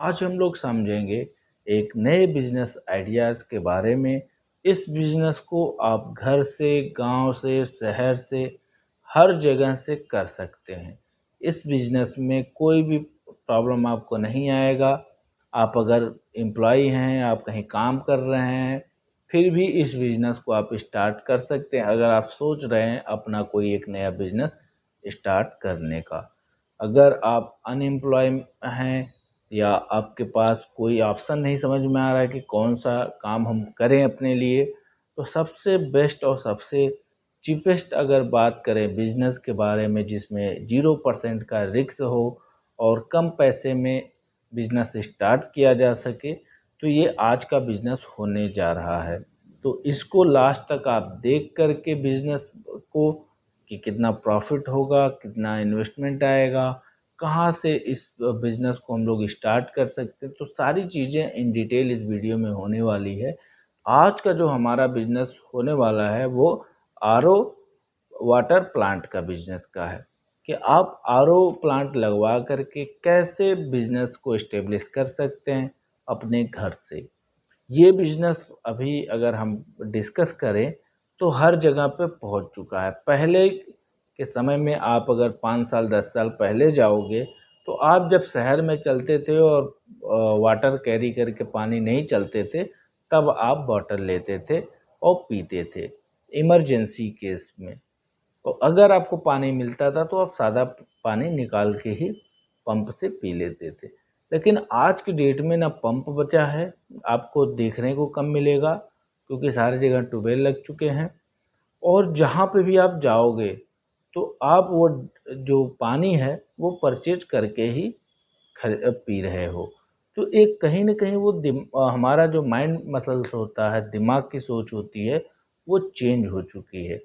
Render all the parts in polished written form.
आज हम लोग समझेंगे एक नए बिजनेस आइडियाज़ के बारे में। इस बिजनेस को आप घर से, गांव से, शहर से, हर जगह से कर सकते हैं। इस बिजनेस में कोई भी प्रॉब्लम आपको नहीं आएगा। आप अगर एम्प्लॉय हैं, आप कहीं काम कर रहे हैं, फिर भी इस बिजनेस को आप स्टार्ट कर सकते हैं। अगर आप सोच रहे हैं अपना कोई एक नया बिजनेस स्टार्ट करने का, अगर आप अनएम्प्लॉय हैं या आपके पास कोई ऑप्शन नहीं समझ में आ रहा है कि कौन सा काम हम करें अपने लिए, तो सबसे बेस्ट और सबसे चीपेस्ट अगर बात करें बिजनेस के बारे में जिसमें 0% का रिस्क हो और कम पैसे में बिजनेस स्टार्ट किया जा सके, तो ये आज का बिजनेस होने जा रहा है। तो इसको लास्ट तक आप देख करके बिजनेस को कि कितना प्रॉफिट होगा, कितना इन्वेस्टमेंट आएगा, कहाँ से इस बिज़नेस को हम लोग स्टार्ट कर सकते हैं, तो सारी चीज़ें इन डिटेल इस वीडियो में होने वाली है। आज का जो हमारा बिज़नेस होने वाला है वो आरओ वाटर प्लांट का बिज़नेस का है कि आप आरओ प्लांट लगवा करके कैसे बिज़नेस को इस्टेब्लिश कर सकते हैं अपने घर से। ये बिज़नेस अभी अगर हम डिस्कस करें तो हर जगह पे पहुंच चुका है। पहले के समय में आप अगर 5 साल 10 साल पहले जाओगे तो आप जब शहर में चलते थे और वाटर कैरी करके पानी नहीं चलते थे, तब आप बॉटल लेते थे और पीते थे इमरजेंसी केस में। तो अगर आपको पानी मिलता था तो आप सादा पानी निकाल के ही पंप से पी लेते थे। लेकिन आज की डेट में ना पंप बचा है, आपको देखने को कम मिलेगा क्योंकि सारी जगह ट्यूबवेल लग चुके हैं। और जहाँ पे भी आप जाओगे तो आप वो जो पानी है वो परचेज करके ही पी रहे हो। तो एक कहीं न कहीं वो हमारा जो माइंड मसल्स होता है, दिमाग की सोच होती है, वो चेंज हो चुकी है।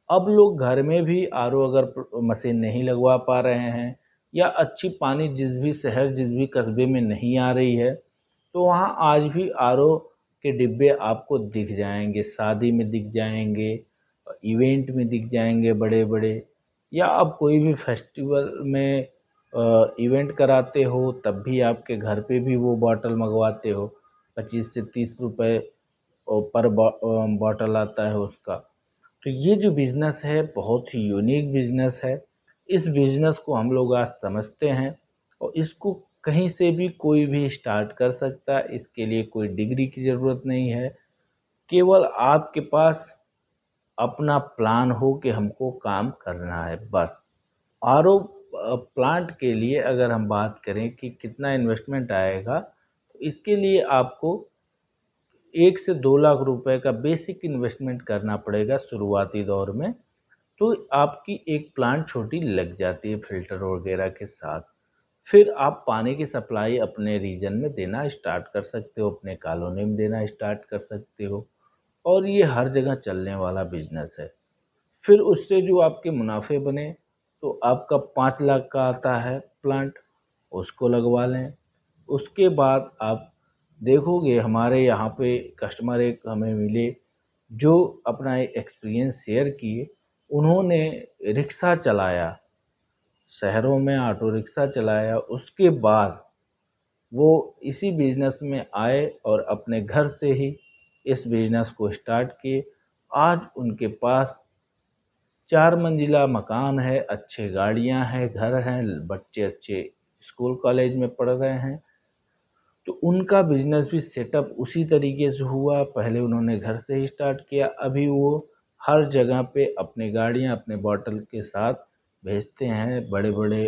अब लोग घर में भी आरओ अगर मशीन नहीं लगवा पा रहे हैं या अच्छी पानी जिस भी शहर, जिस भी कस्बे में नहीं आ रही है, तो वहाँ आज भी आरओ के डिब्बे आपको दिख जाएँगे, शादी में दिख जाएँगे, इवेंट में दिख जाएँगे बड़े-बड़े, या आप कोई भी फेस्टिवल में इवेंट कराते हो तब भी आपके घर पे भी वो बॉटल मंगवाते हो। 25 से 30 रुपए पर बॉटल आता है उसका। तो ये जो बिज़नेस है बहुत ही यूनिक बिज़नेस है। इस बिज़नेस को हम लोग आज समझते हैं और इसको कहीं से भी कोई भी स्टार्ट कर सकता है। इसके लिए कोई डिग्री की ज़रूरत नहीं है। केवल आपके पास अपना प्लान हो कि हमको काम करना है बस। आरओ प्लांट के लिए अगर हम बात करें कि कितना इन्वेस्टमेंट आएगा, तो इसके लिए आपको 1 से 2 लाख रुपए का बेसिक इन्वेस्टमेंट करना पड़ेगा शुरुआती दौर में। तो आपकी एक प्लांट छोटी लग जाती है फ़िल्टर वगैरह के साथ। फिर आप पानी की सप्लाई अपने रीजन में देना स्टार्ट कर सकते हो, अपने कॉलोनी में देना स्टार्ट कर सकते हो और ये हर जगह चलने वाला बिज़नेस है। फिर उससे जो आपके मुनाफे बने तो आपका 5 लाख का आता है प्लांट, उसको लगवा लें। उसके बाद आप देखोगे हमारे यहाँ पे कस्टमर एक हमें मिले जो अपना एक्सपीरियंस शेयर किए। उन्होंने रिक्शा चलाया, शहरों में ऑटो रिक्शा चलाया, उसके बाद वो इसी बिजनेस में आए और अपने घर से ही इस बिजनेस को स्टार्ट किए। आज उनके पास 4 मंजिला मकान है, अच्छे गाड़ियाँ हैं, घर हैं, बच्चे अच्छे स्कूल कॉलेज में पढ़ रहे हैं। तो उनका बिजनेस भी सेटअप उसी तरीके से हुआ। पहले उन्होंने घर से ही स्टार्ट किया, अभी वो हर जगह पे अपनी गाड़ियाँ अपने बॉटल के साथ भेजते हैं। बड़े-बड़े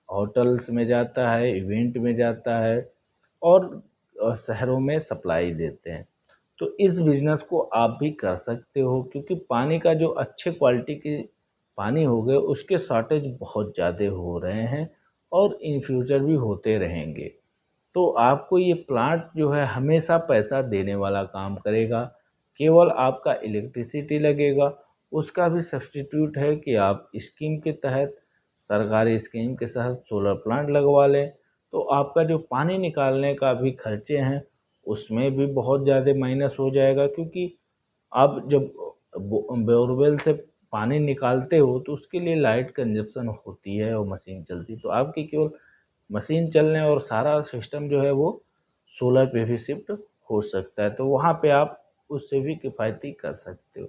होटल्स में जाता है, इवेंट में जाता है और शहरों में सप्लाई देते हैं। तो इस बिज़नेस को आप भी कर सकते हो क्योंकि पानी का जो अच्छे क्वालिटी के पानी हो गए उसके शॉर्टेज बहुत ज़्यादा हो रहे हैं और इन फ्यूचर भी होते रहेंगे। तो आपको ये प्लांट जो है हमेशा पैसा देने वाला काम करेगा। केवल आपका इलेक्ट्रिसिटी लगेगा, उसका भी सब्स्टिट्यूट है कि आप स्कीम के तहत, सरकारी स्कीम के तहत सोलर प्लांट लगवा लें। तो आपका जो पानी निकालने का भी खर्चे हैं उसमें भी बहुत ज़्यादा माइनस हो जाएगा क्योंकि आप जब बोरवेल से पानी निकालते हो तो उसके लिए लाइट कंजप्शन होती है और मशीन चलती है। तो आपकी केवल मशीन चलने और सारा सिस्टम जो है वो सोलर पे भी शिफ्ट हो सकता है, तो वहाँ पे आप उससे भी किफ़ायती कर सकते हो।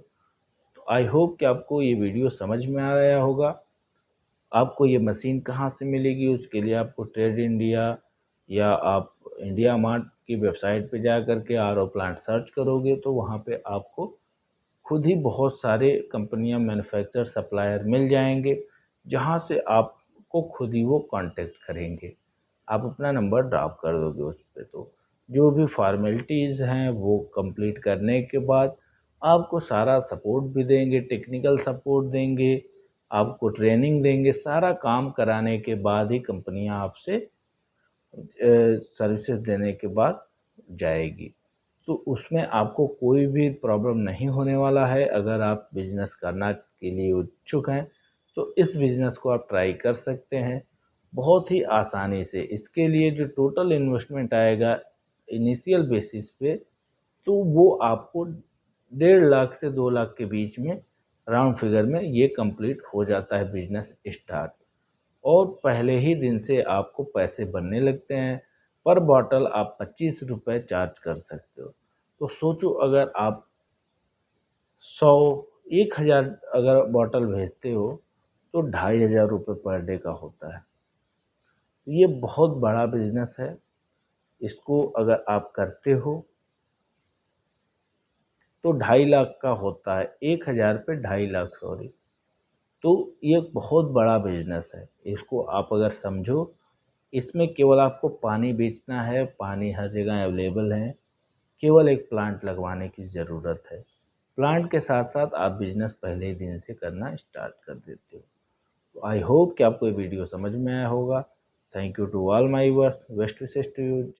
तो आई होप कि आपको ये वीडियो समझ में आ गया होगा। आपको ये मशीन कहाँ से मिलेगी, उसके लिए आपको ट्रेड इंडिया या आप इंडिया मार्ट की वेबसाइट पे जा कर के आरओ प्लांट सर्च करोगे तो वहाँ पे आपको खुद ही बहुत सारे कंपनियां मैन्युफैक्चर सप्लायर मिल जाएंगे, जहां से आपको खुद ही वो कांटेक्ट करेंगे। आप अपना नंबर ड्रॉप कर दोगे उस पे, तो जो भी फॉर्मेलिटीज़ हैं वो कंप्लीट करने के बाद आपको सारा सपोर्ट भी देंगे, टेक्निकल सपोर्ट देंगे, आपको ट्रेनिंग देंगे। सारा काम कराने के बाद ही कंपनियां आपसे सर्विसेज देने के बाद जाएगी। तो उसमें आपको कोई भी प्रॉब्लम नहीं होने वाला है। अगर आप बिजनेस करना के लिए इच्छुक हैं तो इस बिजनेस को आप ट्राई कर सकते हैं बहुत ही आसानी से। इसके लिए जो टोटल इन्वेस्टमेंट आएगा इनिशियल बेसिस पे, तो वो आपको 1.5 लाख से 2 लाख के बीच में राउंड फिगर में ये कंप्लीट हो जाता है बिजनेस स्टार्ट। और पहले ही दिन से आपको पैसे बनने लगते हैं। पर बॉटल आप 25 रुपये चार्ज कर सकते हो। तो सोचो, अगर आप 100 1000 अगर बॉटल भेजते हो तो 2500 रुपये पर डे का होता है। तो ये बहुत बड़ा बिजनेस है। इसको अगर आप करते हो तो 2.5 लाख का होता है। 1000 पे 2.5 लाख, सॉरी। तो ये बहुत बड़ा बिजनेस है। इसको आप अगर समझो, इसमें केवल आपको पानी बेचना है, पानी हर जगह अवेलेबल है, केवल एक प्लांट लगवाने की ज़रूरत है। प्लांट के साथ साथ आप बिजनेस पहले ही दिन से करना स्टार्ट कर देते हो। तो आई होप कि आपको ये वीडियो समझ में आया होगा। Thank you to all my viewers, best wishes to you.